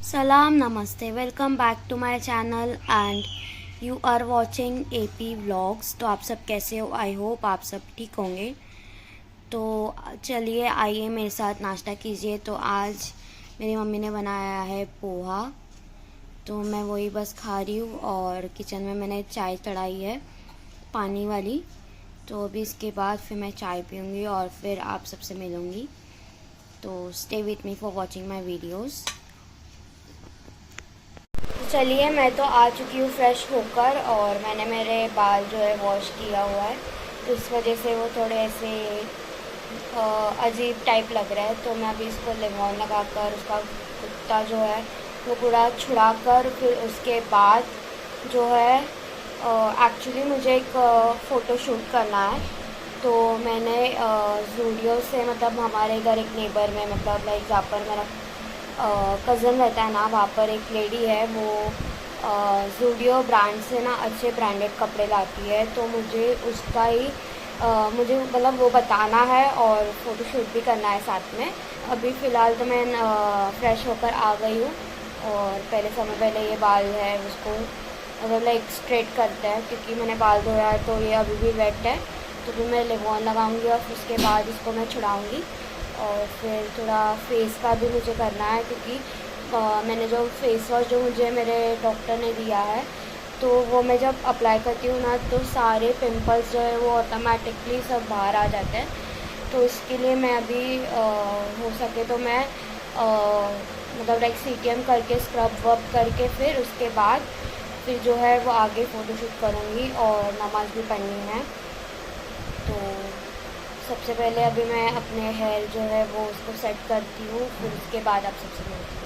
Salam Namaste, welcome back to my channel and you are watching AP Vlogs। तो आप सब कैसे हो? आई होप आप सब ठीक होंगे। तो चलिए आइए मेरे साथ नाश्ता कीजिए। तो आज मेरी मम्मी ने बनाया है पोहा, तो मैं वही बस खा रही हूँ। और किचन में मैंने चाय चढ़ाई है पानी वाली। तो अभी इसके बाद फिर मैं चाय पीऊँगी और फिर आप सबसे मिलूँगी। तो stay with me for watching my videos. चलिए मैं तो आ चुकी हूँ फ्रेश होकर, और मैंने मेरे बाल जो है वॉश किया हुआ है, तो इस वजह से वो थोड़े ऐसे अजीब टाइप लग रहा है। तो मैं अभी इसको लिमोन लगाकर उसका कुत्ता जो है वो पूरा छुड़ा कर फिर उसके बाद जो है एक्चुअली मुझे एक फ़ोटो शूट करना है। तो मैंने ज़ूडियो से, मतलब हमारे इधर एक नेबर में, मतलब लाइक जहाँ पर मेरा कज़न रहता है ना, वहाँ पर एक लेडी है, वो ज़ूडियो ब्रांड से ना अच्छे ब्रांडेड कपड़े लाती है। तो मुझे उसका ही मुझे मतलब वो बताना है और फ़ोटोशूट भी करना है साथ में। अभी फ़िलहाल तो मैं फ़्रेश होकर आ गई हूँ, और पहले समय पहले ये बाल है उसको मतलब लाइक स्ट्रेट करते हैं, क्योंकि मैंने बाल धोया है तो ये अभी भी वेट है। तो फिर मैं लिमोन लगाऊंगी और फिर उसके बाद इसको मैं छुड़ाऊंगी। और फिर थोड़ा फेस का भी मुझे करना है, क्योंकि मैंने जो फेस वॉश जो मुझे मेरे डॉक्टर ने दिया है, तो वो मैं जब अप्लाई करती हूँ ना, तो सारे पिंपल्स जो है वो ऑटोमेटिकली सब बाहर आ जाते हैं। तो इसके लिए मैं अभी हो सके तो मैं मतलब लाइक CTM करके स्क्रब वर्क करके फिर उसके बाद फिर जो है वो आगे फ़ोटोशूट करूँगी और नमाज़ भी पढ़नी है। तो सबसे पहले अभी मैं अपने हेयर जो है वो उसको सेट करती हूँ, फिर उसके बाद आप सबसे मिलती हूँ।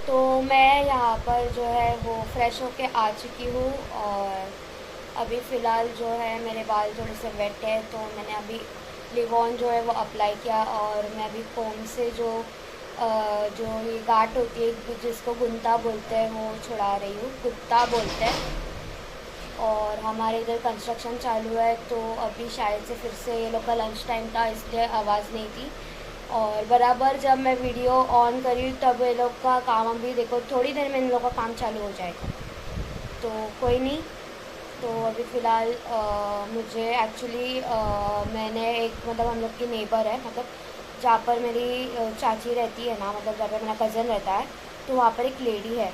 तो मैं यहाँ पर जो है वो फ्रेश होके आ चुकी हूँ, और अभी फ़िलहाल जो है मेरे बाल थोड़े से वेट है, तो मैंने अभी लिवॉन जो है वो अप्लाई किया, और मैं अभी कोम से जो ये गांठ होती है जिसको गुंता बोलते हैं वो छुड़ा रही हूँ, कुत्ता बोलते हैं। और हमारे इधर कंस्ट्रक्शन चालू है, तो अभी शायद से फिर से ये लोग का लंच टाइम था, इसलिए आवाज़ नहीं थी। और बराबर जब मैं वीडियो ऑन करी तब ये लोग का काम, अभी देखो थोड़ी देर में इन लोग का काम चालू हो जाएगा, तो कोई नहीं। तो अभी फ़िलहाल मुझे एक्चुअली मैंने एक, मतलब हम लोग की नेबर है, मतलब जहाँ पर मेरी चाची रहती है ना, मतलब जहाँ पर मेरा कज़न रहता है, तो वहाँ पर एक लेडी है।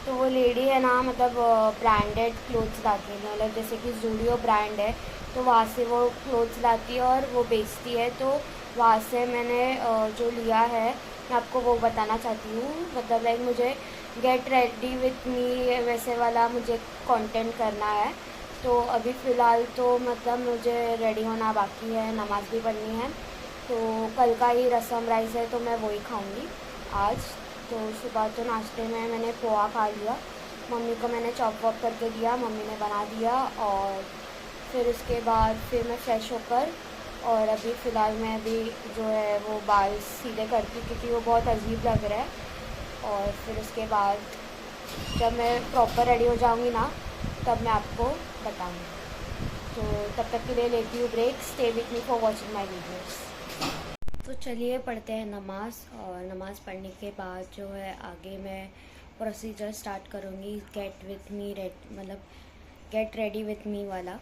तो वो लेडी है ना, मतलब ब्रांडेड क्लोथ्स लाती है, मतलब जैसे कि ज़ूडियो ब्रांड है, तो वहाँ से वो क्लोथ्स लाती है और वो बेचती है। तो वहाँ से मैंने जो लिया है, मैं आपको वो बताना चाहती हूँ। मतलब लाइक मुझे गेट रेडी विथ मी वैसे वाला मुझे कंटेंट करना है। तो अभी फ़िलहाल तो मतलब मुझे रेडी होना बाकी है, नमाज़ भी पढ़नी है। तो कल का ही रसम राइस है, तो मैं वही खाऊंगी आज। तो सुबह तो नाश्ते में मैंने पोहा खा लिया, मम्मी को मैंने चॉप वॉप करके दिया, मम्मी ने बना दिया। और फिर उसके बाद फिर मैं फ़्रेश होकर, और अभी फ़िलहाल मैं अभी जो है वो बाल सीधे करती हूँ, क्योंकि वो बहुत अजीब लग रहा है। और फिर उसके बाद जब मैं प्रॉपर रेडी हो जाऊँगी ना, तब मैं आपको बताऊँगी। तो तब तक के लिए लेती हूँ break. Stay with me for watching my videos. तो चलिए पढ़ते हैं नमाज़, और नमाज़ पढ़ने के बाद जो है आगे मैं प्रोसीजर स्टार्ट करूँगी, गेट विथ मी मतलब गेट रेडी विथ मी वाला।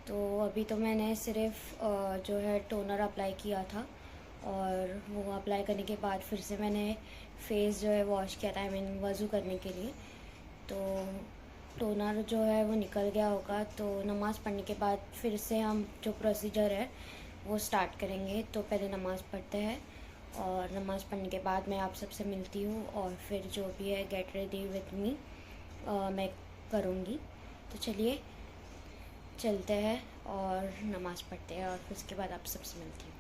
तो अभी तो मैंने सिर्फ जो है टोनर अप्लाई किया था, और वो अप्लाई करने के बाद फिर से मैंने फेस जो है वॉश किया था, आई मीन वज़ू करने के लिए। तो टोनर जो है वो निकल गया होगा। तो नमाज़ पढ़ने के बाद फिर से हम जो प्रोसीजर है वो स्टार्ट करेंगे। तो पहले नमाज़ पढ़ते हैं, और नमाज़ पढ़ने के बाद मैं आप सबसे मिलती हूँ, और फिर जो भी है गेट रेडी विथ मी मैं करूँगी। तो चलिए चलते हैं और नमाज़ पढ़ते हैं, और फिर उसके बाद आप सबसे मिलती हूँ।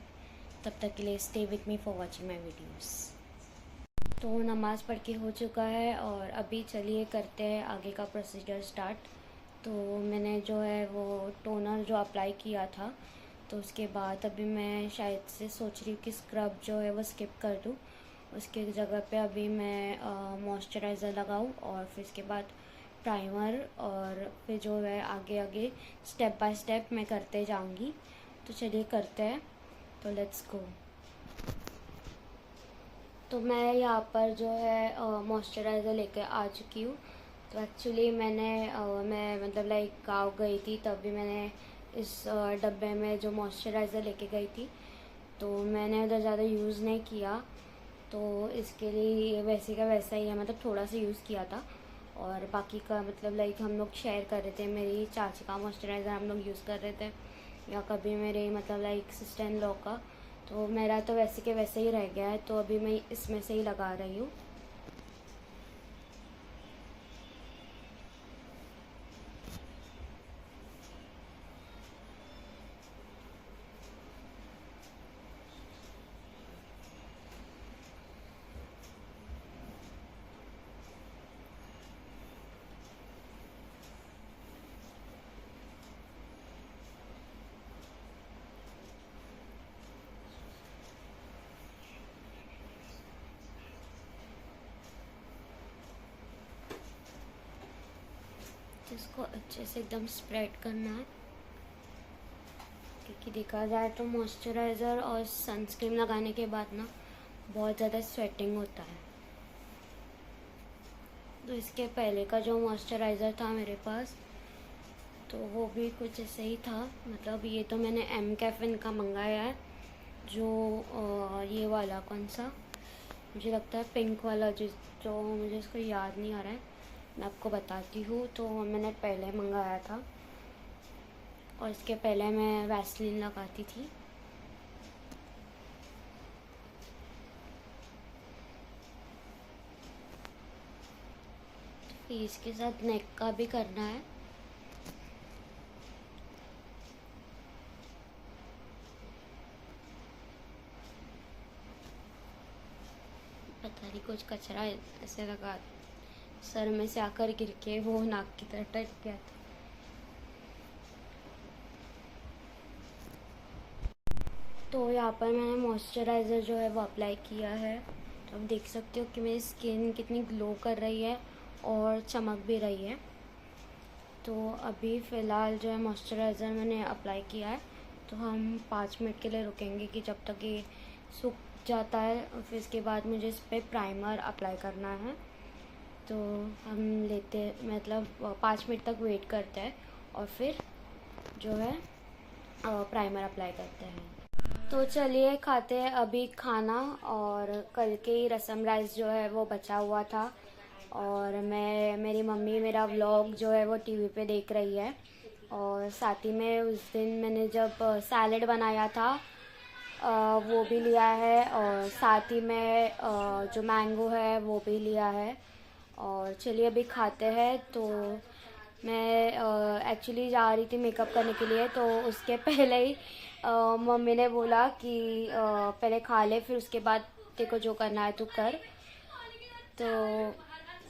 तब तक के लिए stay with me for watching my videos. तो नमाज़ पढ़ के हो चुका है, और अभी चलिए करते हैं आगे का प्रोसीजर स्टार्ट। तो मैंने जो है वो टोनर जो अप्लाई किया था, तो उसके बाद अभी मैं शायद से सोच रही हूँ कि स्क्रब जो है वो स्किप कर दूँ, उसके जगह पे अभी मैं मॉइस्चराइज़र लगाऊँ, और फिर इसके बाद प्राइमर, और फिर जो है आगे आगे स्टेप बाय स्टेप मैं करते जाऊँगी। तो चलिए करते हैं। तो लेट्स गो। तो मैं यहाँ पर जो है मॉइस्चराइज़र लेकर आ चुकी हूँ। तो एक्चुअली मैं मतलब लाइक गाँव गई थी, तब भी मैंने इस डब्बे में जो मॉइस्चराइज़र लेके गई थी, तो मैंने उधर ज़्यादा यूज़ नहीं किया। तो इसके लिए ये वैसे का वैसा ही है, मतलब थोड़ा सा यूज़ किया था और बाकी का मतलब लाइक हम लोग शेयर कर रहे थे। मेरी चाची का मॉइस्चराइज़र हम लोग यूज़ कर रहे थे, या कभी मेरे मतलब लाइक सिस्टर इन लॉ का। तो मेरा तो वैसे के वैसे ही रह गया है, तो अभी मैं इसमें से ही लगा रही हूँ। इसको अच्छे से एकदम स्प्रेड करना है, क्योंकि देखा जाए तो मॉइस्चराइज़र और सनस्क्रीन लगाने के बाद ना बहुत ज़्यादा स्वेटिंग होता है। तो इसके पहले का जो मॉइस्चराइज़र था मेरे पास, तो वो भी कुछ ऐसे ही था। मतलब ये तो मैंने एम कैफिन का मंगाया है, जो ये वाला कौन सा, मुझे लगता है पिंक वाला, जो मुझे इसको याद नहीं आ रहा है, मैं आपको बताती हूँ। तो मैंने पहले मंगाया था, और इसके पहले मैं वैसलीन लगाती थी। फेस के साथ नेक का भी करना है। पता नहीं कुछ कचरा ऐसे लगा सर में से आकर गिर के वो नाक की तरफ टच गया था। तो यहाँ पर मैंने मॉइस्चराइज़र जो है वो अप्लाई किया है। तो आप देख सकते हो कि मेरी स्किन कितनी ग्लो कर रही है और चमक भी रही है। तो अभी फ़िलहाल जो है मॉइस्चराइज़र मैंने अप्लाई किया है, तो हम 5 मिनट के लिए रुकेंगे कि जब तक ये सूख जाता है। और फिर इसके बाद मुझे इस पर प्राइमर अप्लाई करना है। तो हम मतलब 5 मिनट तक वेट करते हैं और फिर जो है प्राइमर अप्लाई करते हैं। तो चलिए खाते हैं अभी खाना। और कल के ही रसम राइस जो है वो बचा हुआ था, और मेरी मम्मी मेरा व्लॉग जो है वो टीवी पे देख रही है। और साथ ही में उस दिन मैंने जब सैलेड बनाया था वो भी लिया है, और साथ ही में जो मैंगो है वो भी लिया है। और चलिए अभी खाते हैं। तो मैं एक्चुअली जा रही थी मेकअप करने के लिए, तो उसके पहले ही मम्मी ने बोला कि पहले खा ले, फिर उसके बाद तेरे को जो करना है तू कर। तो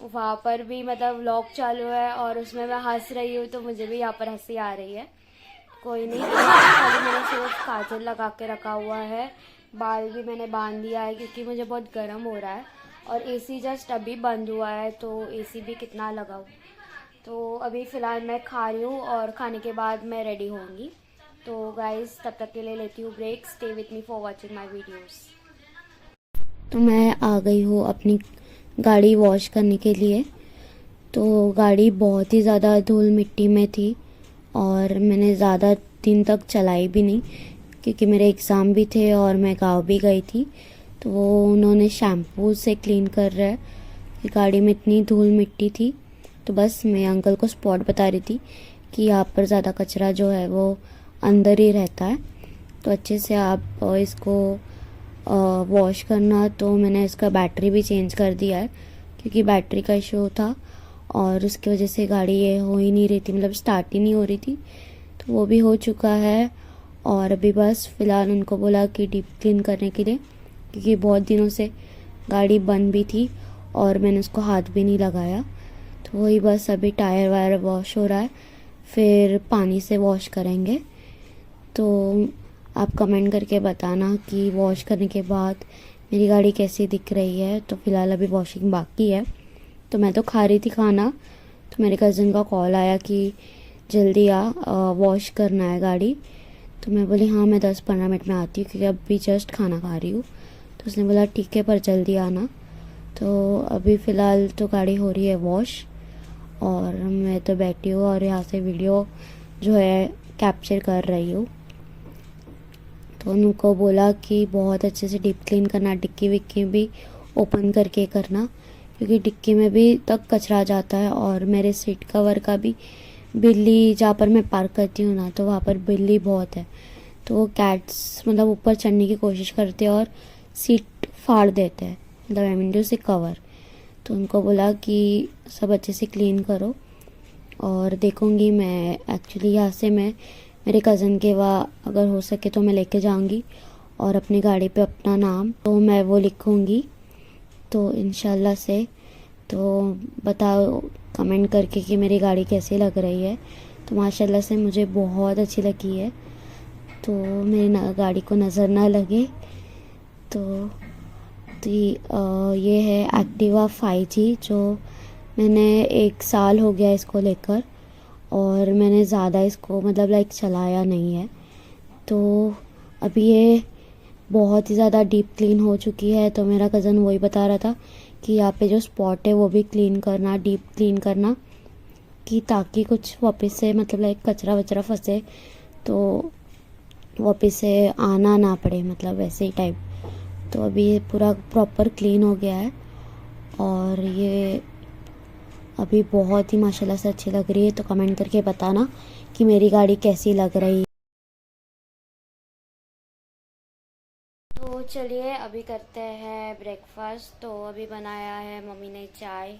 वहाँ पर भी मतलब व्लॉग चालू है और उसमें मैं हंस रही हूँ, तो मुझे भी यहाँ पर हंसी आ रही है। कोई नहीं, खाली मैंने सिर्फ काजल लगा के रखा हुआ है, बाल भी मैंने बांध दिया है क्योंकि मुझे बहुत गर्म हो रहा है। और एसी जस्ट अभी बंद हुआ है, तो एसी भी कितना लगाऊं। तो अभी फ़िलहाल मैं खा रही हूँ और खाने के बाद मैं रेडी होंगी। तो गाइस तब तक के लिए लेती हूँ break. Stay with me for watching my videos. तो मैं आ गई हूँ अपनी गाड़ी वॉश करने के लिए। तो गाड़ी बहुत ही ज़्यादा धूल मिट्टी में थी और मैंने ज़्यादा दिन तक चलाई भी नहीं, क्योंकि मेरे एग्ज़ाम भी थे और मैं गाँव भी गई थी। तो वो उन्होंने शैम्पू से क्लीन कर रहा है कि गाड़ी में इतनी धूल मिट्टी थी। तो बस मैं अंकल को स्पॉट बता रही थी कि यहाँ पर ज़्यादा कचरा जो है वो अंदर ही रहता है, तो अच्छे से आप इसको वॉश करना। तो मैंने इसका बैटरी भी चेंज कर दिया है, क्योंकि बैटरी का इशू था और उसकी वजह से गाड़ी ये हो ही नहीं रही थी, मतलब स्टार्ट ही नहीं हो रही थी। तो वो भी हो चुका है। और अभी बस फ़िलहाल उनको बोला कि डीप क्लीन करने के लिए, क्योंकि बहुत दिनों से गाड़ी बंद भी थी और मैंने उसको हाथ भी नहीं लगाया। तो वही बस अभी टायर वायर वॉश हो रहा है, फिर पानी से वॉश करेंगे। तो आप कमेंट करके बताना कि वॉश करने के बाद मेरी गाड़ी कैसी दिख रही है। तो फ़िलहाल अभी वॉशिंग बाकी है। तो मैं तो खा रही थी खाना, तो मेरे कज़न का कॉल आया कि जल्दी आ, वॉश करना है गाड़ी। तो मैं बोली हाँ मैं 10-15 मिनट में आती हूँ, क्योंकि अभी जस्ट खाना खा रही हूँ। तो उसने बोला ठीक है पर जल्दी आना। तो अभी फ़िलहाल तो गाड़ी हो रही है वॉश और मैं तो बैठी हूँ और यहाँ से वीडियो जो है कैप्चर कर रही हूँ। तो उनको बोला कि बहुत अच्छे से डीप क्लीन करना, डिक्की विक्की भी ओपन करके करना, क्योंकि डिक्की में भी तक कचरा जाता है। और मेरे सीट कवर का भी बिल्ली, जहाँ पर मैं पार्क करती हूँ ना, तो वहाँ पर बिल्ली बहुत है, तो वो कैट्स मतलब ऊपर चढ़ने की कोशिश करते हैं और सीट फाड़ देते हैं, मतलब आई मीन से कवर। तो उनको बोला कि सब अच्छे से क्लीन करो और देखूँगी मैं। एक्चुअली यहाँ से मैं मेरे कज़न के वहाँ अगर हो सके तो मैं लेके जाऊँगी और अपनी गाड़ी पे अपना नाम तो मैं वो लिखूँगी, तो इंशाल्लाह से। तो बताओ कमेंट करके कि मेरी गाड़ी कैसी लग रही है। तो माशाल्लाह से मुझे बहुत अच्छी लगी है, तो मेरी गाड़ी को नज़र ना लगे। तो ये है एक्टिवा 5G, जो मैंने 1 साल हो गया इसको लेकर और मैंने ज़्यादा इसको मतलब लाइक चलाया नहीं है। तो अभी ये बहुत ही ज़्यादा डीप क्लीन हो चुकी है। तो मेरा कज़न वही बता रहा था कि यहाँ पे जो स्पॉट है वो भी क्लीन करना, डीप क्लीन करना, कि ताकि कुछ वापस से मतलब लाइक कचरा वचरा फंसे तो वापस से आना ना पड़े, मतलब वैसे ही टाइप। तो अभी ये पूरा प्रॉपर क्लीन हो गया है और ये अभी बहुत ही माशाल्लाह से अच्छी लग रही है। तो कमेंट करके बताना कि मेरी गाड़ी कैसी लग रही है। तो चलिए अभी करते हैं ब्रेकफास्ट। तो अभी बनाया है मम्मी ने चाय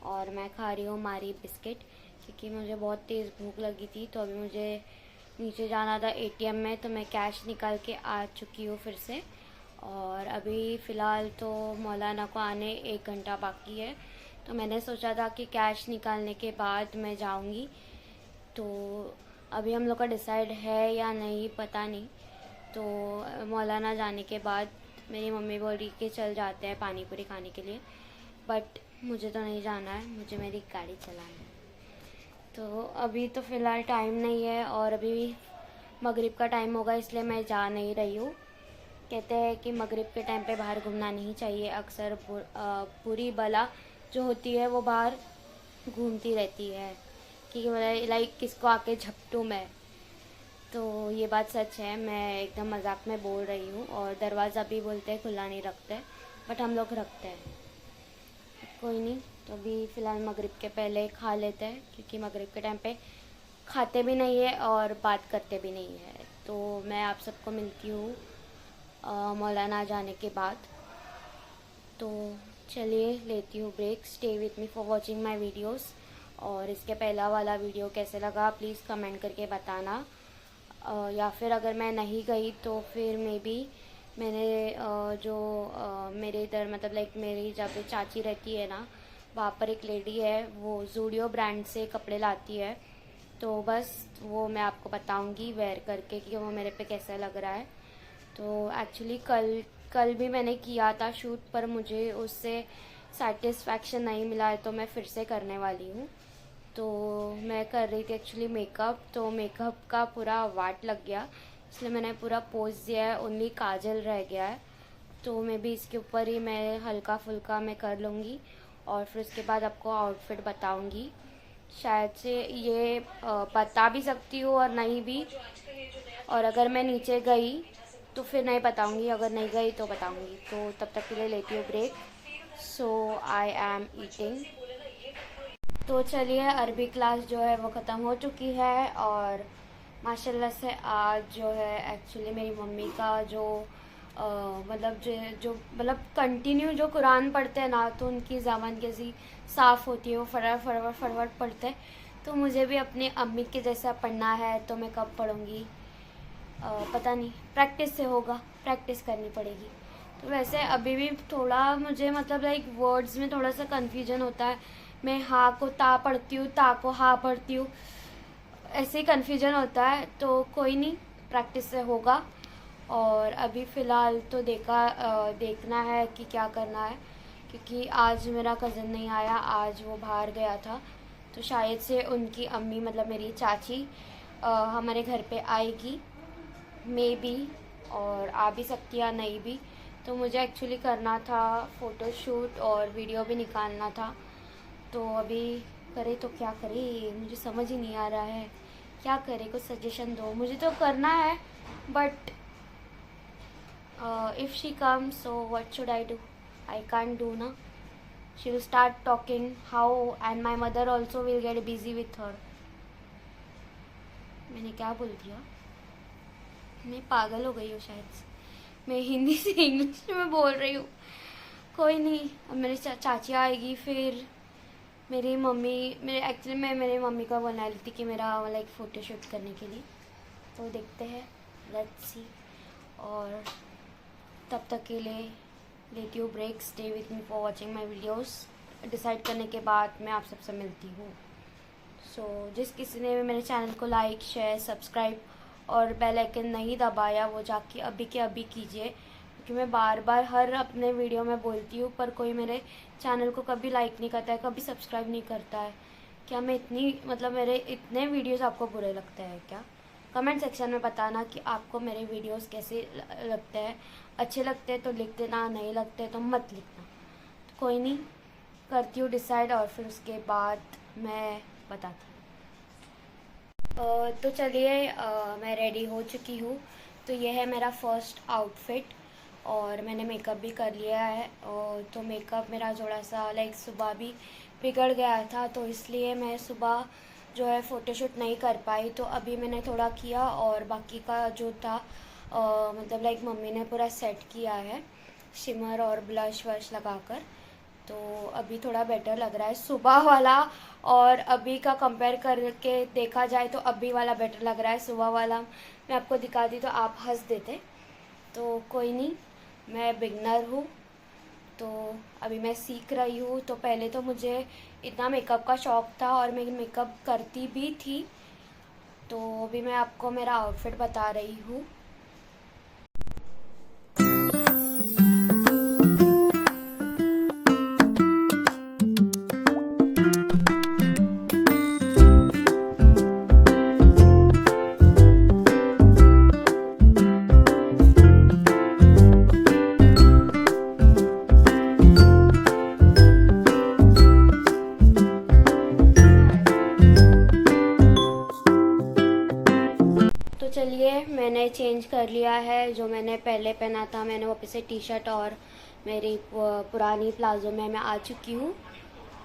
और मैं खा रही हूँ मारी बिस्किट, क्योंकि मुझे बहुत तेज़ भूख लगी थी। तो अभी मुझे नीचे जाना था एटीएम में, तो मैं कैश निकाल के आ चुकी हूँ फिर से। और अभी फ़िलहाल तो मौलाना को आने 1 घंटा बाकी है, तो मैंने सोचा था कि कैश निकालने के बाद मैं जाऊँगी। तो अभी हम लोग का डिसाइड है या नहीं पता नहीं। तो मौलाना जाने के बाद मेरी मम्मी बोल रही कि चल जाते हैं पानी पूरी खाने के लिए, बट मुझे तो नहीं जाना है, मुझे मेरी गाड़ी चलाना है। तो अभी तो फ़िलहाल टाइम नहीं है और अभी मगरिब का टाइम होगा, इसलिए मैं जा नहीं रही हूँ। कहते हैं कि मगरिब के टाइम पे बाहर घूमना नहीं चाहिए, अक्सर बुरी बला जो होती है वो बाहर घूमती रहती है, कि मतलब लाइक किसको आके झपटूँ मैं। तो ये बात सच है, मैं एकदम मजाक में बोल रही हूँ। और दरवाज़ा भी बोलते हैं खुला नहीं रखते, बट हम लोग रखते हैं। कोई नहीं, तो अभी फ़िलहाल मगरिब के पहले खा लेते हैं, क्योंकि मगरिब के टाइम पे खाते भी नहीं है और बात करते भी नहीं है। तो मैं आप सबको मिलती हूँ मौलाना जाने के बाद। तो चलिए लेती हूँ break. Stay with me for watching my videos. और इसके पहला वाला वीडियो कैसे लगा प्लीज़ कमेंट करके बताना। या फिर अगर मैं नहीं गई तो फिर मे बी मैंने मेरे इधर मतलब लाइक मेरी जब चाची रहती है ना, वहाँ पर एक लेडी है, वो ज़ूडियो ब्रांड से कपड़े लाती है। तो बस वो मैं आपको बताऊंगी वेयर करके कि वो मेरे पे कैसा लग रहा है। तो एक्चुअली कल कल भी मैंने किया था शूट, पर मुझे उससे सेटिस्फैक्शन नहीं मिला है, तो मैं फिर से करने वाली हूँ। तो मैं कर रही थी एक्चुअली मेकअप, तो मेकअप का पूरा वाट लग गया, इसलिए मैंने पूरा पोज दिया है, ओनली काजल रह गया है। तो मैं भी इसके ऊपर ही मैं हल्का फुल्का मैं कर लूँगी और फिर उसके बाद आपको आउटफिट बताऊँगी। शायद से ये बता भी सकती हूँ और नहीं भी, और अगर मैं नीचे गई तो फिर नहीं बताऊँगी, अगर नहीं गई तो बताऊँगी। तो तब तक के लिए लेती हूँ break. So I am eating. तो चलिए अरबी क्लास जो है वो ख़त्म हो चुकी है और माशाल्लाह से आज जो है एक्चुअली मेरी मम्मी का जो मतलब जो मतलब कंटिन्यू जो कुरान पढ़ते हैं ना, तो उनकी ज़बान कैसी साफ़ होती है, वो फटाफट फटाफट फटाफट पढ़ते हैं। तो मुझे भी अपनी अम्मी के जैसा पढ़ना है, तो मैं कब पढ़ूँगी पता नहीं, प्रैक्टिस से होगा, प्रैक्टिस करनी पड़ेगी। तो वैसे अभी भी थोड़ा मुझे मतलब लाइक वर्ड्स में थोड़ा सा कन्फ्यूजन होता है। मैं हाँ को ता पढ़ती हूँ, ता को हाँ पढ़ती हूँ, ऐसे ही कन्फ्यूजन होता है। तो कोई नहीं, प्रैक्टिस से होगा। और अभी फ़िलहाल तो देखना है कि क्या करना है, क्योंकि आज मेरा कज़न नहीं आया, आज वो बाहर गया था। तो शायद से उनकी अम्मी मतलब मेरी चाची हमारे घर पे आएगी, मे बी, और आ भी सकती है नहीं भी। तो मुझे एक्चुअली करना था फ़ोटोशूट और वीडियो भी निकालना था। तो अभी करे तो क्या करे, मुझे समझ ही नहीं आ रहा है क्या करे, कुछ सजेशन दो। मुझे तो करना है but if she comes so what should I do? I can't do ना। She will start talking how and my mother also will get busy with her. मैंने क्या बोल दिया? मैं पागल हो गई हूँ शायद से। मैं हिंदी से इंग्लिश में बोल रही हूँ। कोई नहीं, अब मेरी चाची आएगी फिर मेरी मम्मी एक्चुअली मैं मेरी मम्मी को बना ली थी कि मेरा लाइक फ़ोटोशूट करने के लिए। तो देखते हैं, लेट्स सी। और तब तक के लिए लेती हूँ break. Stay with me for watching my videos. Decide करने के बाद मैं आप सबसे मिलती हूँ। सो जिस किसी ने भी मेरे चैनल को लाइक, शेयर, सब्सक्राइब और बेल आइकन नहीं दबाया वो जाके अभी के अभी कीजिए, क्योंकि मैं बार बार हर अपने वीडियो में बोलती हूँ पर कोई मेरे चैनल को कभी लाइक नहीं करता है, कभी सब्सक्राइब नहीं करता है। क्या मैं इतनी मेरे इतने वीडियोस आपको बुरे लगते हैं क्या? कमेंट सेक्शन में बताना कि आपको मेरे वीडियोस कैसे लगते हैं। अच्छे लगते हैं तो लिख देना, नहीं लगते तो मत लिखना। तो कोई नहीं, करती हूँ डिसाइड और फिर उसके बाद मैं बताती हूँ। तो चलिए, मैं रेडी हो चुकी हूँ। तो ये है मेरा फर्स्ट आउटफिट और मैंने मेकअप भी कर लिया है। और तो मेकअप मेरा थोड़ा सा लाइक सुबह भी बिगड़ गया था, तो इसलिए मैं सुबह जो है फ़ोटोशूट नहीं कर पाई। तो अभी मैंने थोड़ा किया और बाकी का जो था लाइक मम्मी ने पूरा सेट किया है शिमर और ब्लश वश लगाकर। तो अभी थोड़ा बेटर लग रहा है सुबह वाला, और अभी का कंपेयर करके देखा जाए तो अभी वाला बेटर लग रहा है। सुबह वाला मैं आपको दिखा दी तो आप हंस देते। तो कोई नहीं, मैं बिगनर हूँ तो अभी मैं सीख रही हूँ। तो पहले तो मुझे इतना मेकअप का शौक़ था और मैं मेकअप करती भी थी। तो अभी मैं आपको मेरा आउटफिट बता रही हूँ। तो चलिए, मैंने चेंज कर लिया है। जो मैंने पहले पहना था मैंने वापस से टी शर्ट और मेरी पुरानी प्लाज़ो में मैं आ चुकी हूँ।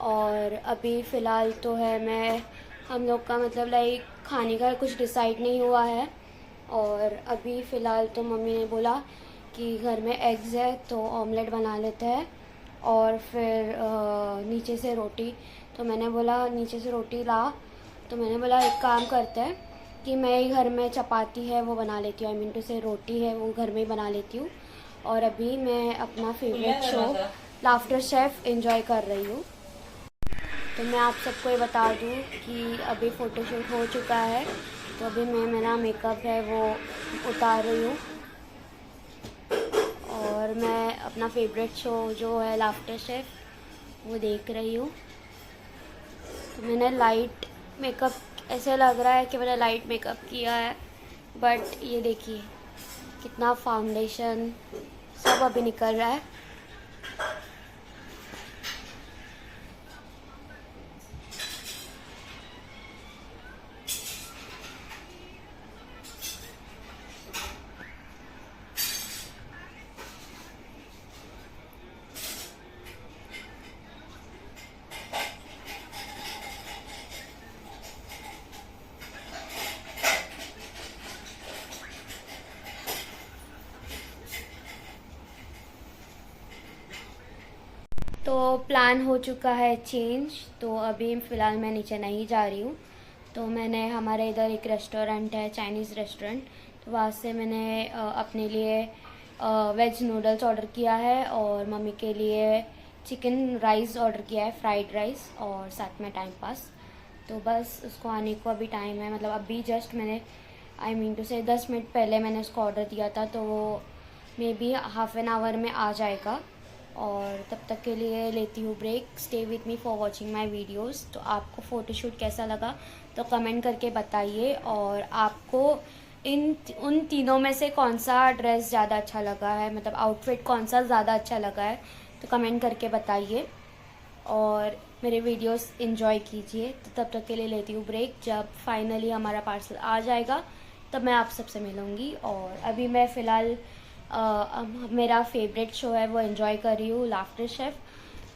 और अभी फ़िलहाल तो है मैं हम लोग का लाइक खाने का कुछ डिसाइड नहीं हुआ है। और अभी फ़िलहाल तो मम्मी ने बोला कि घर में एग्स है तो ऑमलेट बना लेते हैं और फिर नीचे से रोटी। तो मैंने बोला नीचे से रोटी ला, तो मैंने बोला एक काम करते हैं कि मैं ही घर में चपाती है वो बना लेती हूँ, आई मीन टू से रोटी है वो घर में ही बना लेती हूँ। और अभी मैं अपना favourite show laughter chef enjoy कर रही हूँ। तो मैं आप सबको ये बता दूँ कि अभी फ़ोटोशूट हो चुका है, तो अभी मैं मेरा मेकअप है वो उतार रही हूँ और मैं अपना फेवरेट शो जो है लाफ्टर शेफ़ वो देख रही हूँ। तो मैंने लाइट मेकअप, ऐसे लग रहा है कि मैंने लाइट मेकअप किया है, बट ये देखिए कितना फाउंडेशन सब अभी निकल रहा है। तो प्लान हो चुका है चेंज। तो अभी फ़िलहाल मैं नीचे नहीं जा रही हूँ। तो मैंने हमारे इधर एक रेस्टोरेंट है, चाइनीज़ रेस्टोरेंट, तो वहाँ से मैंने अपने लिए वेज नूडल्स ऑर्डर किया है और मम्मी के लिए चिकन राइस ऑर्डर किया है, फ्राइड राइस, और साथ में टाइम पास। तो बस उसको आने को अभी टाइम है, अभी जस्ट मैंने आई मीन टू से 10 मिनट पहले मैंने उसको ऑर्डर दिया था। तो वो may be half an hour में आ जाएगा। और तब तक के लिए लेती हूँ break. Stay with me for watching my videos. तो आपको फ़ोटोशूट कैसा लगा तो कमेंट करके बताइए, और आपको उन तीनों में से कौन सा ड्रेस ज़्यादा अच्छा लगा है, मतलब आउटफिट कौन सा ज़्यादा अच्छा लगा है, तो कमेंट करके बताइए और मेरे वीडियोस एंजॉय कीजिए। तो तब तक के लिए लेती हूँ ब्रेक। जब फाइनली हमारा पार्सल आ जाएगा तब मैं आप सबसे मिलूँगी। और अभी मैं फ़िलहाल मेरा फेवरेट शो है वो एंजॉय कर रही हूँ, लाफ्टर शेफ़।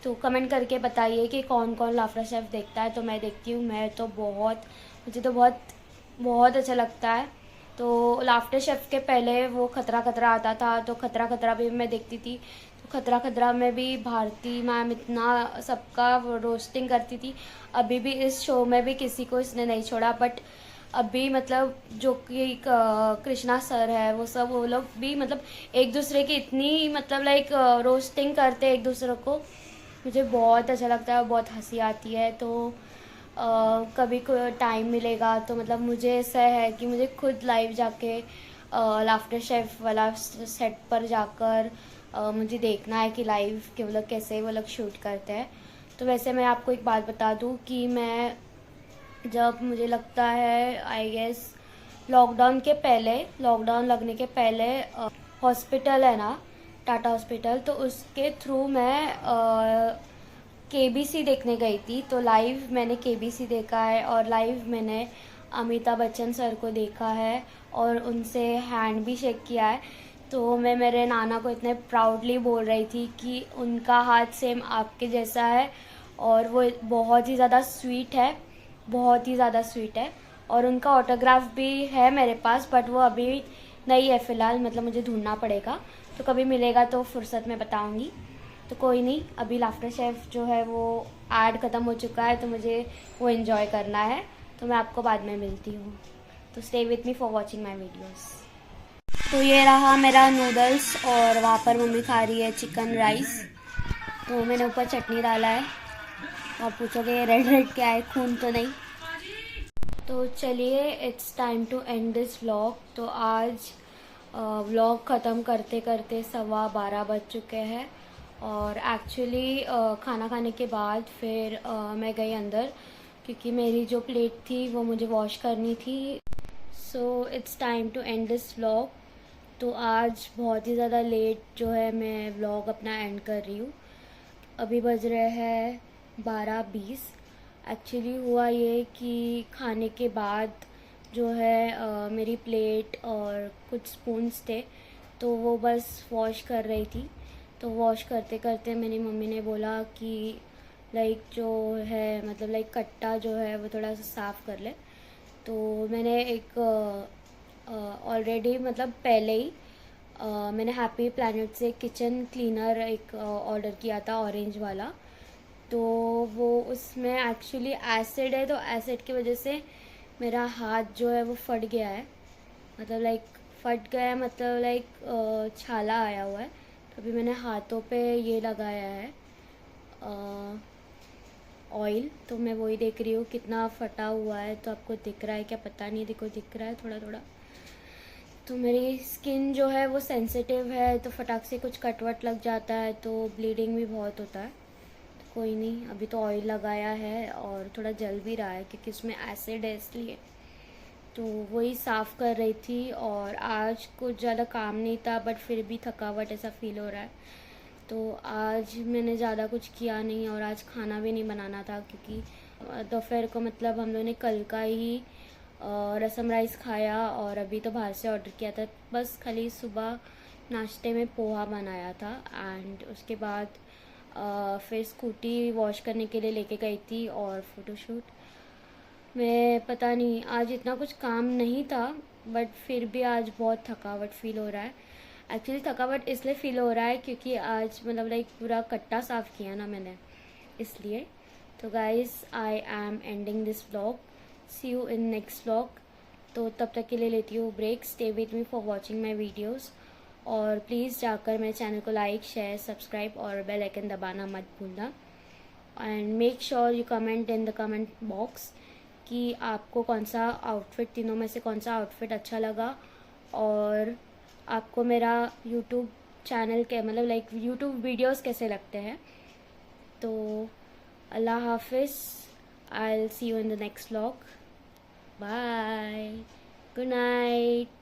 तो कमेंट करके बताइए कि कौन कौन लाफ्टर शेफ़ देखता है। तो मैं देखती हूँ, मुझे तो बहुत बहुत अच्छा लगता है। तो लाफ्टर शेफ़ के पहले वो खतरा खतरा आता था, तो खतरा खतरा भी मैं देखती थी। तो खतरा खतरा में भी भारती मैम इतना सबका रोस्टिंग करती थी। अभी भी इस शो में भी किसी को इसने नहीं छोड़ा, बट अभी मतलब जो कि कृष्णा सर है वो लोग भी मतलब एक दूसरे की इतनी मतलब लाइक रोस्टिंग करते हैं एक दूसरे को। मुझे बहुत अच्छा लगता है, बहुत हंसी आती है। तो कभी को टाइम मिलेगा तो मतलब मुझे ऐसा है कि मुझे खुद लाइव जाके लाफ्टर शेफ वाला सेट पर जाकर मुझे देखना है कि लाइव के वो लोग कैसे वो लोग शूट करते हैं। तो वैसे मैं आपको एक बात बता दूं कि मैं जब मुझे लगता है आई गेस लॉकडाउन लगने के पहले हॉस्पिटल है ना, टाटा हॉस्पिटल, तो उसके थ्रू मैं केबीसी देखने गई थी। तो लाइव मैंने केबीसी देखा है और लाइव मैंने अमिताभ बच्चन सर को देखा है और उनसे हैंड भी शेक किया है। तो मैं मेरे नाना को इतने प्राउडली बोल रही थी कि उनका हाथ सेम आपके जैसा है और वो बहुत ही ज़्यादा स्वीट है, बहुत ही ज़्यादा स्वीट है। और उनका ऑटोग्राफ भी है मेरे पास, बट वो अभी नहीं है फ़िलहाल, मतलब मुझे ढूंढना पड़ेगा। तो कभी मिलेगा तो फुर्सत में बताऊंगी। तो कोई नहीं, अभी लाफ्टर शेफ़ जो है वो ऐड ख़त्म हो चुका है तो मुझे वो एंजॉय करना है। तो मैं आपको बाद में मिलती हूँ। तो stay with me for watching my videos. तो ये रहा मेरा नूडल्स और वहाँ पर मम्मी खा रही है चिकन राइस। तो मैंने ऊपर चटनी डाला है। तो आप पूछोगे ये रेड रेड क्या है, खून तो नहीं। तो चलिए, it's time to end this vlog. तो आज व्लॉग ख़त्म करते करते 12:15 बज चुके हैं। और एक्चुअली खाना खाने के बाद फिर मैं गई अंदर क्योंकि मेरी जो प्लेट थी वो मुझे वॉश करनी थी। So it's time to end this vlog. तो आज बहुत ही ज़्यादा लेट जो है मैं व्लॉग अपना एंड कर रही हूँ। अभी बज रहे हैं 12:20। एक्चुअली हुआ ये कि खाने के बाद जो है मेरी प्लेट और कुछ स्पून्स थे तो वो बस वॉश कर रही थी। तो वॉश करते करते मेरी मम्मी ने बोला कि लाइक जो है मतलब लाइक कट्टा जो है वो थोड़ा सा साफ़ कर ले। तो मैंने एक ऑलरेडी मतलब पहले ही मैंने हैप्पी प्लैनेट से किचन क्लीनर एक ऑर्डर किया था, ऑरेंज वाला। तो वो उसमें एक्चुअली एसिड है, तो एसिड की वजह से मेरा हाथ जो है वो फट गया है। मतलब लाइक फट गया है, मतलब लाइक छाला आया हुआ है। तो अभी मैंने हाथों पे ये लगाया है ऑयल। तो मैं वही देख रही हूँ कितना फटा हुआ है। तो आपको दिख रहा है क्या पता नहीं, देखो दिख रहा है थोड़ा थोड़ा। तो मेरी स्किन जो है वो सेंसिटिव है, तो फटाक से कुछ कट वट लग जाता है तो ब्लीडिंग भी बहुत होता है। तो कोई नहीं, अभी तो ऑयल लगाया है और थोड़ा जल भी रहा है क्योंकि उसमें एसिड है इसलिए। तो वही साफ़ कर रही थी और आज कुछ ज़्यादा काम नहीं था बट फिर भी थकावट ऐसा फील हो रहा है। तो आज मैंने ज़्यादा कुछ किया नहीं और आज खाना भी नहीं बनाना था क्योंकि दोपहर को मतलब हम लोगों ने कल का ही रसम राइस खाया और अभी तो बाहर से ऑर्डर किया था। बस खाली सुबह नाश्ते में पोहा बनाया था एंड उसके बाद फिर स्कूटी वॉश करने के लिए लेके गई थी और फ़ोटोशूट में पता नहीं आज इतना कुछ काम नहीं था बट फिर भी आज बहुत थकावट फील हो रहा है। एक्चुअली थकावट इसलिए फील हो रहा है क्योंकि आज मतलब लाइक पूरा कट्टा साफ़ किया ना मैंने, इसलिए। तो guys I am ending this vlog. See you in next vlog. तो तब तक के लिए लेती हूँ break. Stay with me for watching my videos और प्लीज़ जाकर मेरे चैनल को लाइक शेयर सब्सक्राइब और बेल आइकन दबाना मत भूलना। And make sure you comment in the comment box कि आपको कौन सा आउटफिट, तीनों में से कौन सा आउटफिट अच्छा लगा और आपको मेरा यूट्यूब चैनल के मतलब लाइक यूट्यूब वीडियोस कैसे लगते हैं। तो अल्लाह हाफिज़। I will see you in the next vlog. Bye, good night.